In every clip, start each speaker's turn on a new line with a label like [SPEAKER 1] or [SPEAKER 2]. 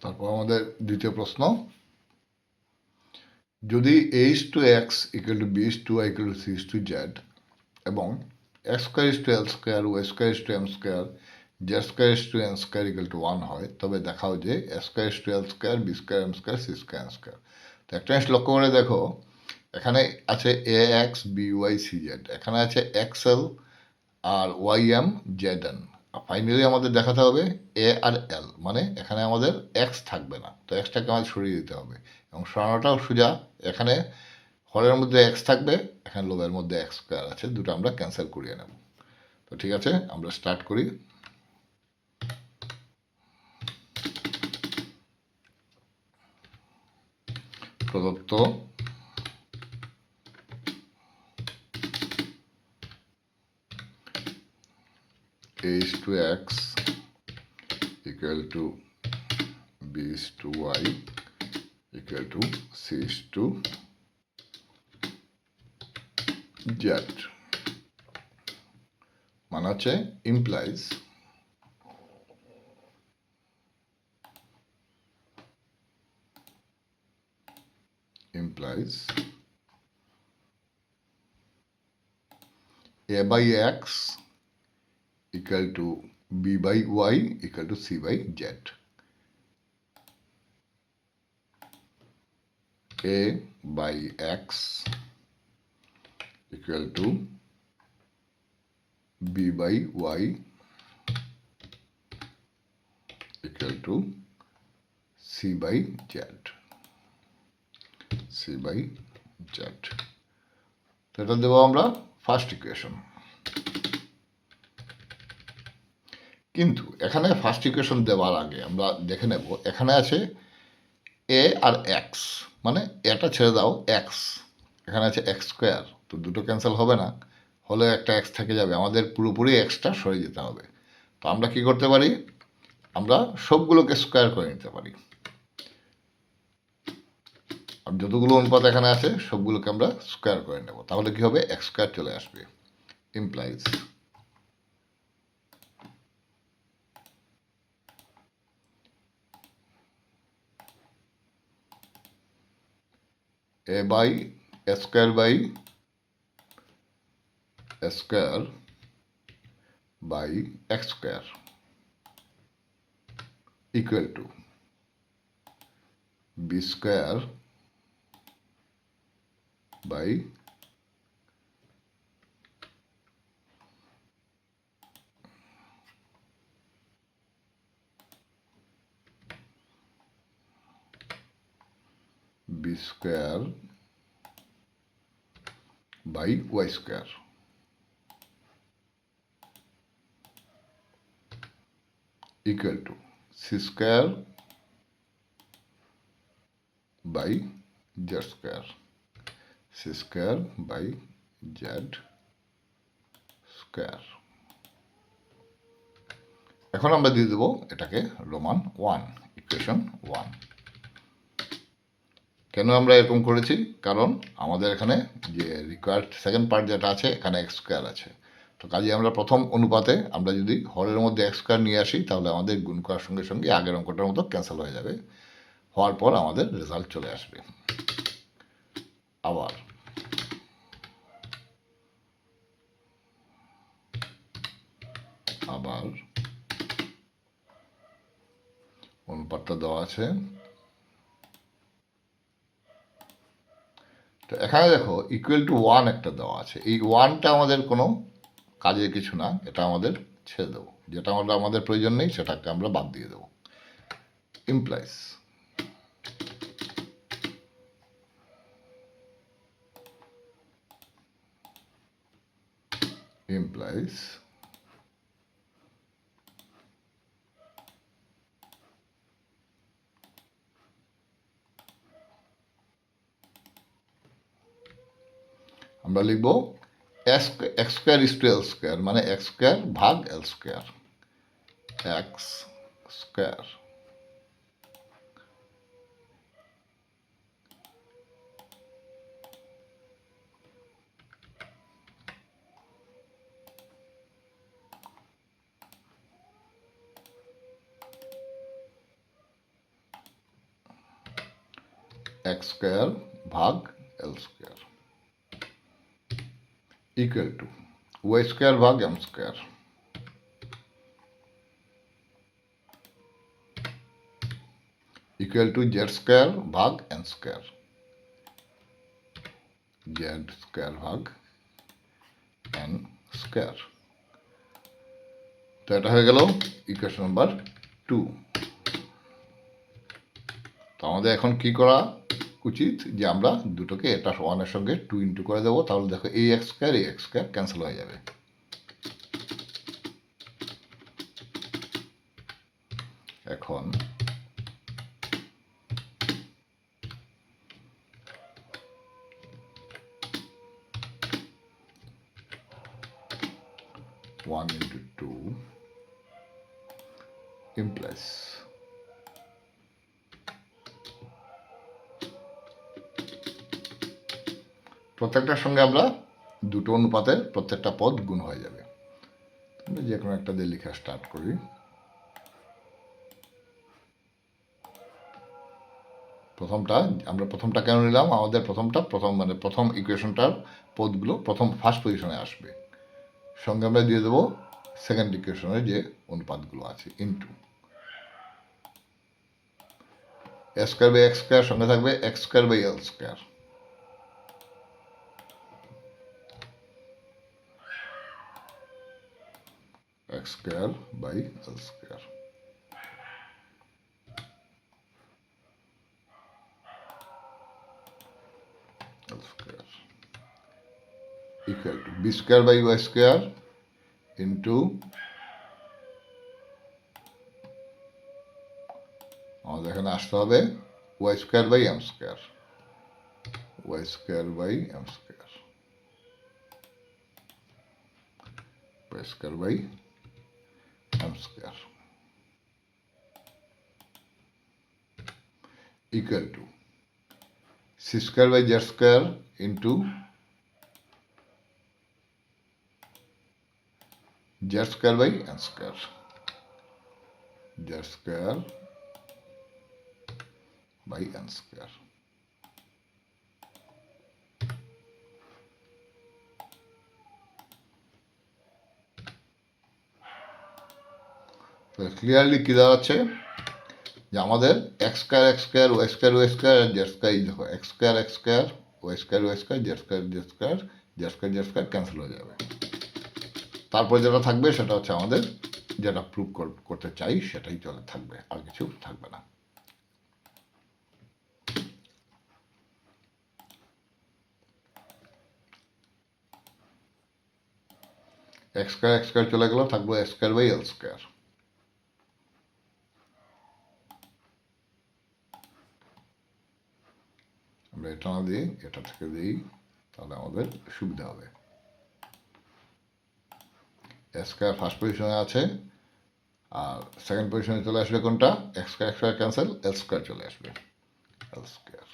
[SPEAKER 1] তারপর আমাদের দ্বিতীয় প্রশ্ন, যদি a is to x equal to b is to y equal to c is to z এবং x square is to l square, y square is to m square, z square is to n square equal to 1 হয়, তবে দেখাও যে a square is to l square, b square m square, c square n square। তো একটা জিনিস লক্ষ্য করে দেখো, এখানে আছে ax by cz, এখানে আছে xl আর ym zn। ফাইনালি আমাদের দেখাতে হবে এ আর এল, মানে এখানে আমাদের এক্স থাকবে না, তো এক্সটাকে আমাদের সরিয়ে দিতে হবে এবং সরানোটাও সোজা। এখানে হরের মধ্যে এক্স থাকবে, এখানে লোভের মধ্যে এক্স স্কোয়ার আছে, দুটো আমরা ক্যান্সেল করিয়ে নেব। তো ঠিক আছে, আমরা স্টার্ট করি। প্রদত্ত a is to x equal to b is to y equal to c is to z মানে হচ্ছে implies a by x equal to b by y equal to c by z। a by x equal to b by y equal to c by z, c by z। তো এটা দেবো আমরা first equation. কিন্তু এখানে first equation দেওয়ার আগে আমরা দেখে নেব, এখানে আছে এ আর এক্স, মানে এটা ছেড়ে দাও এক্স, এখানে আছে এক্স স্কোয়ার, তো দুটো ক্যান্সেল হবে না, হলে একটা এক্স থেকে যাবে, আমাদের পুরোপুরি এক্সটা সরে যেতে হবে। তো আমরা কি করতে পারি, আমরা সবগুলোকে স্কোয়ার করে নিতে পারি, আর যতগুলো অনুপাত এখানে আছে সবগুলোকে আমরা স্কোয়ার করে নেব, তাহলে কি হবে, এক্স স্কোয়ার চলে আসবে। Implies a by a square by a square by x square equal to b square by b square by y square equal to c square by z square, c square by z square। এখন আমরা দিয়ে দেবো এটাকে Roman 1, equation 1। কেন আমরা এরকম করেছি, কারণ আমাদের এখানে যে রিকোয়ার্ড সেকেন্ড পার্ট যেটা আছে, এখানে এক্স স্কোয়ার আছে, তো কাজে আমরা প্রথম অনুপাতে আমরা যদি হরের মধ্যে এক্স স্কোয়ার নিয়ে আসি, তাহলে আমাদের গুণ করার সঙ্গে সঙ্গে আগের অঙ্কটার মতো ক্যান্সেল হয়ে যাবে, হওয়ার পর আমাদের রেজাল্ট চলে আসবে। আবার অনুপাতটা দেওয়া আছে, তো এখানে দেখো ইকুয়াল টু 1 একটা দেওয়া আছে, এই 1টা আমাদের কোনো কাজের কিছু না, এটা আমাদের ছেড়ে দেবো, যেটা আমাদের প্রয়োজন নেই সেটাকে আমরা বাদ দিয়ে দেবো। ইমপ্লাইজ আমরা লিখব x square is to l square, মানে এক্স স্কোয়ার ভাগ l square, x square x square ভাগ l square equal to y square ভাগ m square equal to z square ভাগ এন স্কোয়ার জেড স্কোয়ার ভাগ n square. তো এটা হয়ে গেল ইকুয়েশন নাম্বার 2। তো আমাদের এখন কি করা উচিত যে আমরা দুটোকে এটা ওয়ানের সঙ্গে 2 ইন্টু করে দেবো, তাহলে দেখো এই এক্স স্কোয়ার ক্যান্সেল হয়ে যাবে। এখন ওয়ান ইন্টু টু ইমপ্লাইস প্রত্যেকটার সঙ্গে আমরা দুটো অনুপাতের প্রত্যেকটা পদ গুণ হয়ে যাবে। যে কোনো একটা দিয়ে লেখা স্টার্ট করি। প্রথমটা কেন নিলাম, আমাদের প্রথম ইকুয়েশনটার পদগুলো ফার্স্ট পজিশনে আসবে, সঙ্গে আমরা দিয়ে দেবো সেকেন্ড ইকুয়েশনের যে অনুপাতগুলো আছে into a square by x square, সঙ্গে থাকবে x square by l square, x square by l square equal to b square by y square into আমাদের এখানে আসতে হবে y square by m square, y square by m square, y square by m square equal to c square by z square into z square by n square, z square by n square। তো clearly কি দাঁড়াচ্ছে যে আমাদের x square y square আর z square, দেখো x square y square z square cancel হয়ে যাবে। তারপর যেটা থাকবে সেটা হচ্ছে আমাদের যেটা প্রুভ করতে চাই সেটাই চলে থাকবে, আর কিছু থাকবে না। এক্স স্কোয়ার চলে গেল, থাকবে x square by l square. আমরা এটা না দিই, এটা থেকে দিই, তাহলে আমাদের সুবিধা হবে। এক্স স্কোয়ার ফার্স্ট পজিশনে আছে, আর সেকেন্ড পজিশনে চলে আসবে কোনটা, x square cancel, l square চলে আসবে, l square.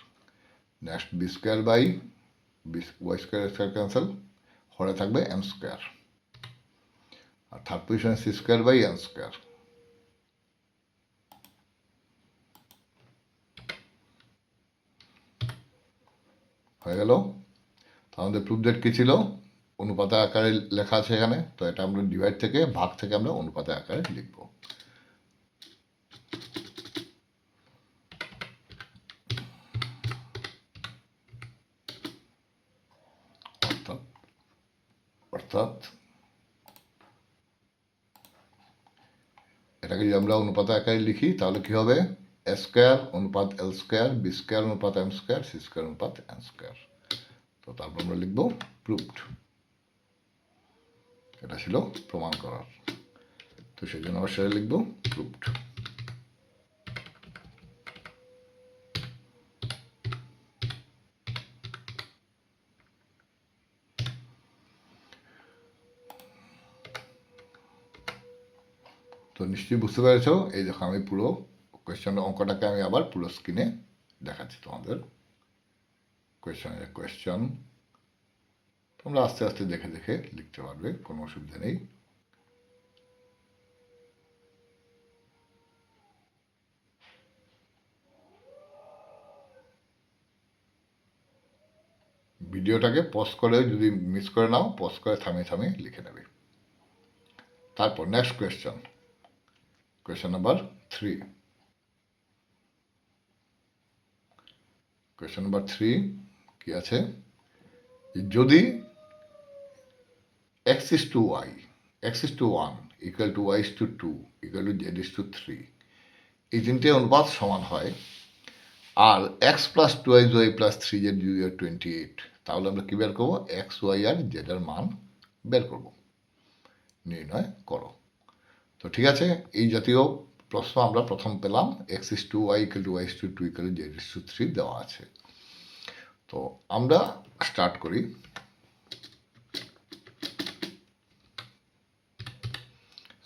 [SPEAKER 1] Next b square by y square cancel, হরে থাকবে এম স্কোয়ার, আর থার্ড পজিশনে c square by n square. হয়ে গেল। আমাদের প্রুফ ডেট কী ছিল, অনুপাতের আকারে লেখা আছে এখানে, তো এটা আমরা ডিভাইড থেকে ভাগ থেকে আমরা অনুপাতের আকারে লিখব। অর্থাৎ এটাকে যদি আমরা অনুপাতের আকারে লিখি তাহলে কি হবে, এ স্কোয়ার অনুপাত এল স্কোয়ার, বি স্কোয়ার অনুপাত এম স্কোয়ার, সি স্কোয়ার অনুপাত এন স্কোয়ার। তো তারপর আমরা লিখব প্রুভড। এটা ছিল প্রমাণ করার, তো সেই জন্য আমরা সেটা লিখব প্রুভড। তো নিশ্চয়ই বুঝতে পেরেছ। এই দেখো আমি পুরো অঙ্কটাকে আমি আবার পুরো স্ক্রিনে দেখাচ্ছি তোমাদের। কোয়েশ্চন তোমরা আস্তে আস্তে দেখে দেখে লিখতে পারবে, কোনো অসুবিধা নেই। ভিডিওটাকে পজ করে, যদি মিস করে নাও পজ করে থামিয়ে থামিয়ে লিখে নেবে। তারপর next question number 3। Question number 3 কি আছে, যদি x is to y, x is to 1 equal to y is to 2 equal to z is to 3, এই তিনটে অনুপাত সমান হয়, আর x plus 2y plus 3z 28, তাহলে আমরা কি বের করবো, x, y আর z এর মান বের করব, নির্ণয় করো। তো ঠিক আছে, এই জাতীয় প্রশ্ন আমরা প্রথম পেলাম, x is to y equal to y is to 2 equal to z is to 3 দেওয়া আছে। তো আমরা স্টার্ট করি।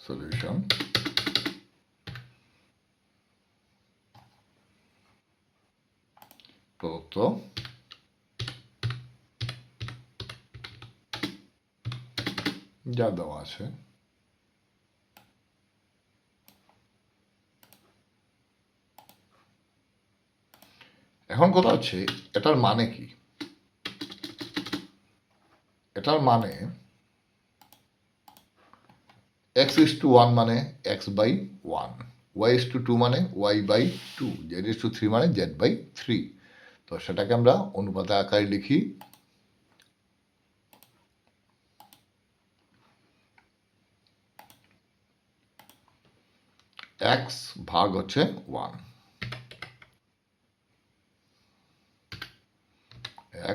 [SPEAKER 1] সলিউশন। প্রদত্ত যা দেওয়া আছে, এখন কথা হচ্ছে এটার মানে কি। এটার মানে x is to 1 মানে x by 1, y is to 2 মানে y by 2, z is to 3 মানে z by 3। তো সেটাকে আমরা অনুপাতে আকারে লিখি x ভাগ হচ্ছে 1,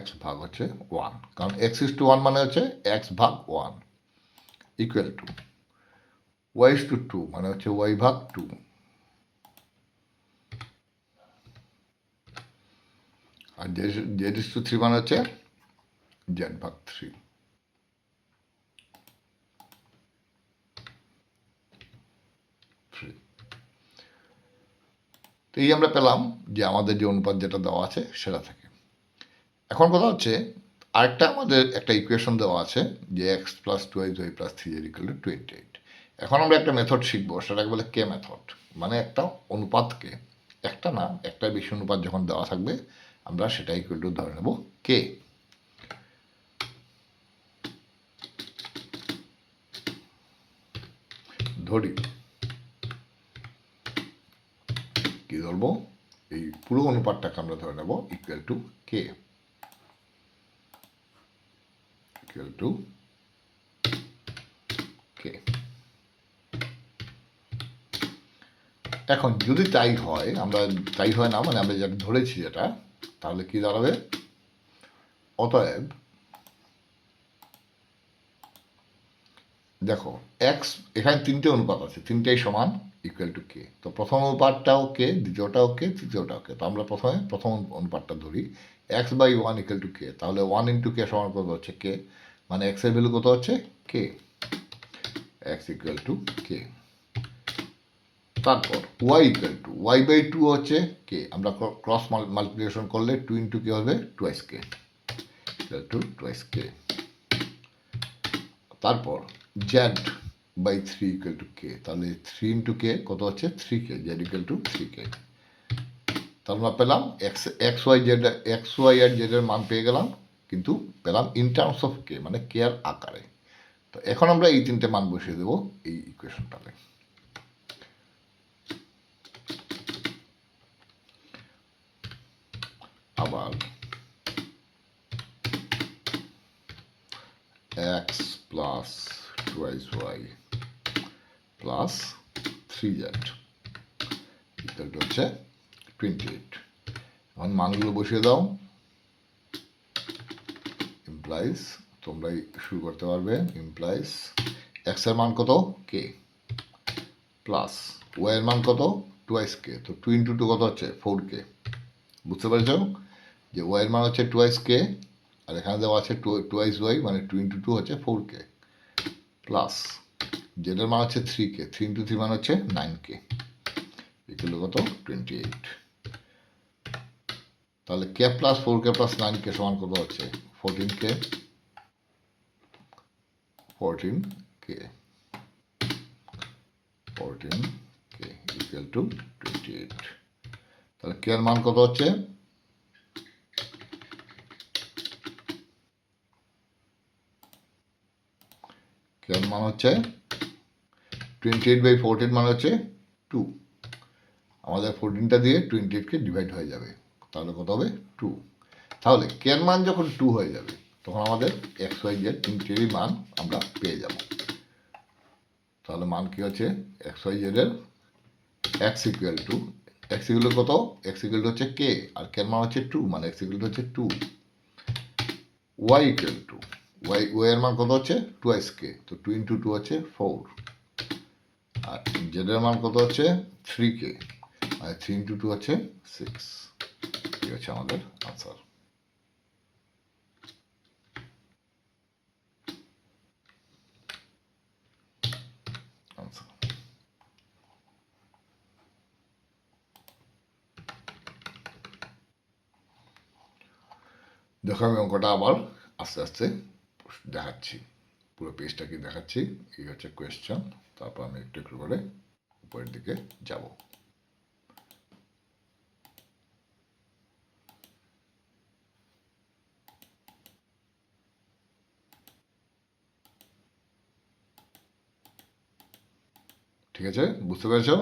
[SPEAKER 1] x ভাগ হচ্ছে 1, কারণ x is to 1 মানে হচ্ছে x ভাগ 1 equal to y is to 2 মানে হচ্ছে y ভাগ 2, আর z is to 3 মানে হচ্ছে z ভাগ 3। তো এই আমরা পেলাম যে আমাদের যে অনুপাত যেটা দেওয়া আছে সেটা থেকে। এখন কথা হচ্ছে আরেকটা আমাদের একটা ইকুয়েশন দেওয়া আছে যে x plus 2y plus 3z equal two 28। এখন আমরা একটা মেথড শিখবো, সেটাকে বলে কে মেথড। মানে একটা অনুপাতকে, একটা না একটা বেশি অনুপাত যখন দেওয়া থাকবে আমরা সেটা ইকুয়াল টু ধরে নেব কে। ধরি কি ধরবো, এই পুরো অনুপাতটাকে আমরা ধরে নেব equal to k, equal to k. এখন যদি তাই হয়, আমরা তাই হয় না মানে আমরা যেটা ধরেছি যেটা, তাহলে কি দাঁড়াবে, অতএব দেখো এক্স, এখানে তিনটে অনুপাত আছে, তিনটেই সমান ইকুয়াল টু কে। তো প্রথম অনুপাতটাও কে, দ্বিতীয়টাও কে, তৃতীয়টাও কে। তো আমরা প্রথম অনুপাতটা ধরি x by 1 equal to k, তাহলে 1 ইন্টু কে সমান কত হচ্ছে কে, মানে এক্স এর ভ্যালু কত হচ্ছে k, x equal to k. তারপর y equal to y by 2 হচ্ছে কে, আমরা ক্রস মাল্টিপ্লিকেশন করলে 2 ইন্টু কে হবে twice k, equal to twice k. তারপর z by 3 equal to k, তাহলে 3 ইন্টু কে কত হচ্ছে 3 k, z equal to 3 k. তাহলে আমরা পেলাম এক্স ওয়াই আর জেড এর মান পেয়ে গেলাম, কিন্তু পেলাম ইন টার্মস অফ কে, মানে কে আর আকারে। তো এখন আমরা এই তিনটে মান বসিয়ে দেবো এই ইকুয়েশনটাতে। আবার x plus twice y plus 3z equal to হচ্ছে 28। এখন মানগুলো বসিয়ে দাও, ইমপ্লাইজ, তোমরাই শুরু করতে পারবে, ইমপ্লাইজ এক্স এর মান কত কে, প্লাস ওয়াই এর মান কত টুয়াইস কে, তো 2 ইন্টু 2 কত হচ্ছে 4 কে। বুঝতে পেরেছ যে ওয়াই এর মান হচ্ছে টুয়াইস কে, আর এখানে দেওয়া আছে টুয়াইস ওয়াই, মানে 2 ইন্টু 2 হচ্ছে 4 কে, প্লাস জেড এর মান হচ্ছে 3 কে, 3 ইন্টু 3 মান হচ্ছে 9 কে, এগুলো কত 28। তাহলে কে প্লাস 4 কে প্লাস 9 কে সমান কত হচ্ছে 14 কে, 14 কে, 14 কে ইকুয়াল টু 28। তাহলে কে এর মান কত হচ্ছে কে এর মান হচ্ছে 28/14 মানে হচ্ছে 2। আমাদের 14টা দিয়ে 28কে ডিভাইড হয়ে যাবে, তাহলে কত হবে 2। তাহলে কে এর মান যখন 2 হয়ে যাবে তখন আমাদের এক্স ওয়াই জেড তিনটেরই মান আমরা পেয়ে যাব। তাহলে মান কি হচ্ছে এক্স ওয়াই জেড এর এক্স ইকুয়াল টু কত, এক্স ইকুয়াল টু হচ্ছে কে, আর কে এর মান হচ্ছে 2, মানে এক্স ইকুয়াল টু হচ্ছে 2। ওয়াই ইকুয়াল টু ওয়াই এর মান কত হচ্ছে 2x কে, তো 2 ইন্টু 2 হচ্ছে 4, আর জেড এর মান কত হচ্ছে 3k, আর 3 ইন্টু 2 হচ্ছে 6। এই হচ্ছে আমাদের আনসার। দেখো আমি অঙ্কটা আবার আস্তে আস্তে দেখাচ্ছি, পুরো পেজটাকে দেখাচ্ছি। এই হচ্ছে কোয়েশ্চেন, তারপর আমি একটু একটু করে উপরের দিকে যাব। ঠিক আছে, বুঝতে পেরেছো?